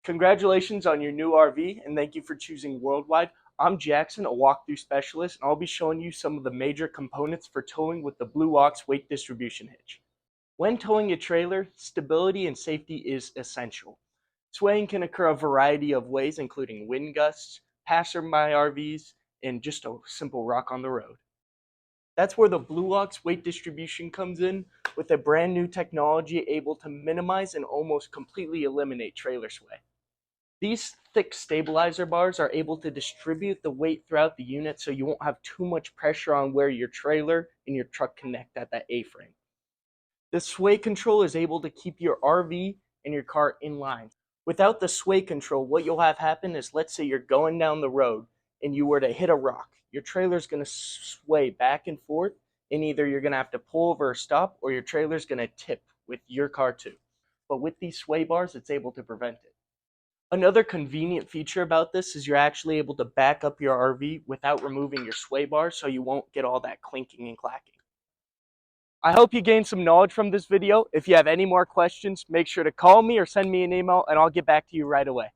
Congratulations on your new RV and thank you for choosing Worldwide. I'm Jackson, a walkthrough specialist, and I'll be showing you some of the major components for towing with the Blue Ox weight distribution hitch. When towing a trailer, stability and safety is essential. Swaying can occur a variety of ways, including wind gusts, passerby RVs, and just a simple rock on the road. That's where the Blue Ox weight distribution comes in, with a brand new technology able to minimize and almost completely eliminate trailer sway. These thick stabilizer bars are able to distribute the weight throughout the unit so you won't have too much pressure on where your trailer and your truck connect at that A-frame. The sway control is able to keep your RV and your car in line. Without the sway control, what you'll have happen is, let's say you're going down the road and you were to hit a rock. Your trailer's going to sway back and forth, and either you're going to have to pull over or stop, or your trailer's going to tip with your car too. But with these sway bars, it's able to prevent it. Another convenient feature about this is you're actually able to back up your RV without removing your sway bar, so you won't get all that clinking and clacking. I hope you gained some knowledge from this video. If you have any more questions, make sure to call me or send me an email and I'll get back to you right away.